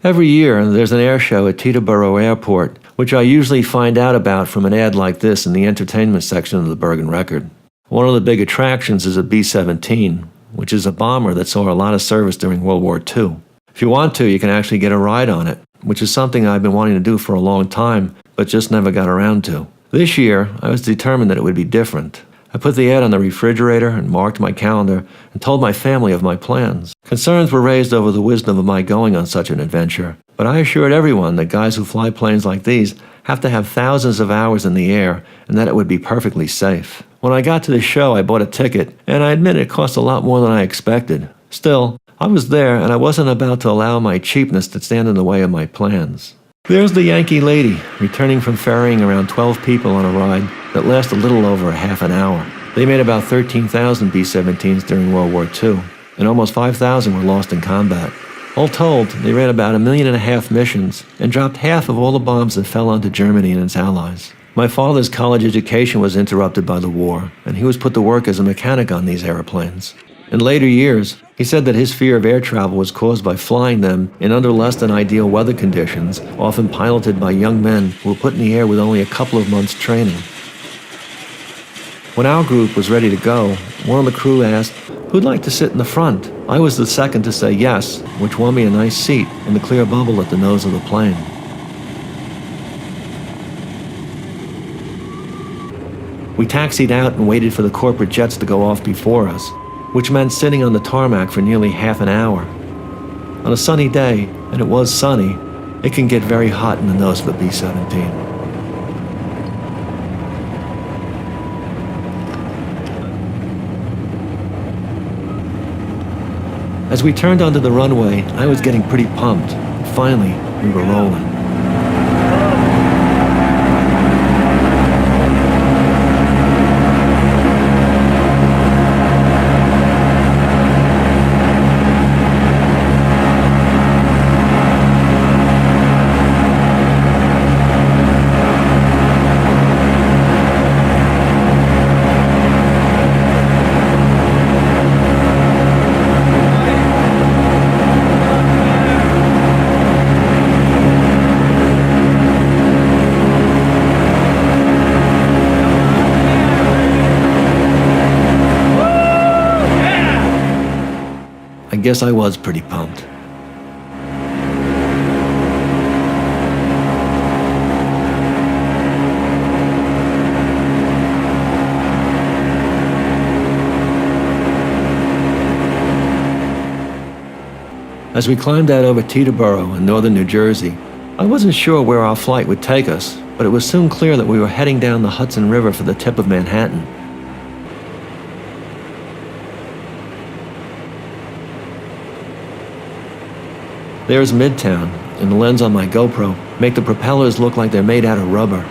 Every year, there's an air show at Teterboro Airport, which I usually find out about from an ad like this in the entertainment section of the Bergen Record. One of the big attractions is a B-17, which is a bomber that saw a lot of service during World War II. If you want to, you can actually get a ride on it, which is something I've been wanting to do for a long time, but just never got around to. This year, I was determined that it would be different. I put the ad on the refrigerator and marked my calendar and told my family of my plans. Concerns were raised over the wisdom of my going on such an adventure, but I assured everyone that guys who fly planes like these have to have thousands of hours in the air and that it would be perfectly safe. When I got to the show, I bought a ticket, and I admit it cost a lot more than I expected. Still, I was there, and I wasn't about to allow my cheapness to stand in the way of my plans. There's the Yankee lady, returning from ferrying around 12 people on a ride that lasted a little over a half an hour. They made about 13,000 B-17s during World War II, and almost 5,000 were lost in combat. All told, they ran about 1.5 million missions and dropped half of all the bombs that fell onto Germany and its allies. My father's college education was interrupted by the war, and he was put to work as a mechanic on these airplanes. In later years, he said that his fear of air travel was caused by flying them in under less than ideal weather conditions, often piloted by young men who were put in the air with only a couple of months' training. When our group was ready to go, one of the crew asked, "Who'd like to sit in the front?" I was the second to say yes, which won me a nice seat in the clear bubble at the nose of the plane. We taxied out and waited for the corporate jets to go off before us, which meant sitting on the tarmac for nearly half an hour. On a sunny day, and it was sunny, it can get very hot in the nose of a B-17. As we turned onto the runway, I was getting pretty pumped. Finally, we were rolling. I guess I was pretty pumped. As we climbed out over Teterboro in northern New Jersey, I wasn't sure where our flight would take us, but it was soon clear that we were heading down the Hudson River for the tip of Manhattan. There's Midtown, and the lens on my GoPro make the propellers look like they're made out of rubber.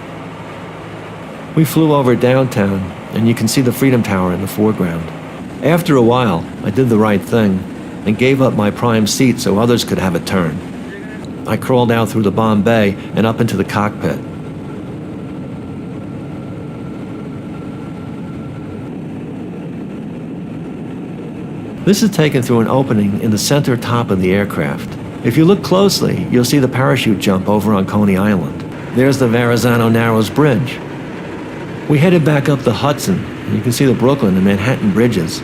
We flew over downtown, and you can see the Freedom Tower in the foreground. After a while, I did the right thing and gave up my prime seat so others could have a turn. I crawled out through the bomb bay and up into the cockpit. This is taken through an opening in the center top of the aircraft. If you look closely, you'll see the parachute jump over on Coney Island. There's the Verrazano Narrows Bridge. We headed back up the Hudson, and you can see the Brooklyn and Manhattan bridges.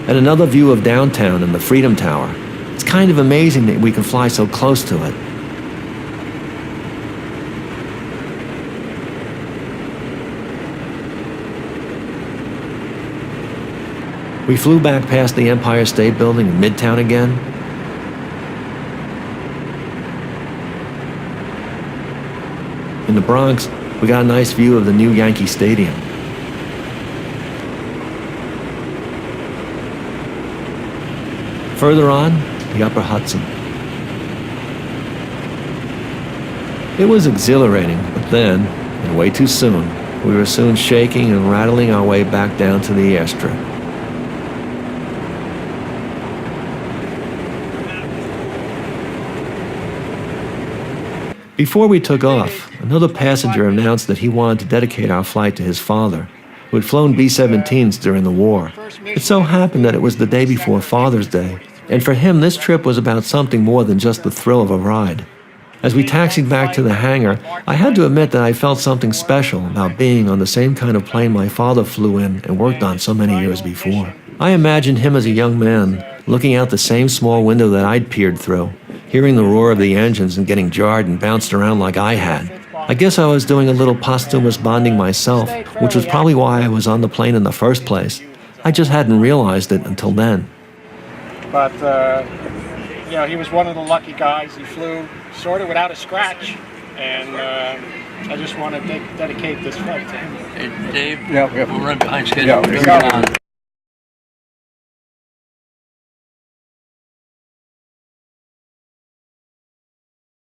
And another view of downtown and the Freedom Tower. It's kind of amazing that we can fly so close to it. We flew back past the Empire State Building in Midtown again. In the Bronx, we got a nice view of the new Yankee Stadium. Further on, the Upper Hudson. It was exhilarating, but then, and way too soon, we were soon shaking and rattling our way back down to the airstrip. Before we took off, another passenger announced that he wanted to dedicate our flight to his father, who had flown B-17s during the war. It so happened that it was the day before Father's Day, And for him, this trip was about something more than just the thrill of a ride. As we taxied back to the hangar, I had to admit that I felt something special about being on the same kind of plane my father flew in and worked on so many years before. I imagined him as a young man, looking out the same small window that I'd peered through, hearing the roar of the engines and getting jarred and bounced around like I had. I guess I was doing a little posthumous bonding myself, which was probably why I was on the plane in the first place. I just hadn't realized it until then. But, you know, he was one of the lucky guys. He flew sort of without a scratch, and I just want to dedicate this flight to him. Hey, Dave, Yeah. we'll run behind schedule. Yeah.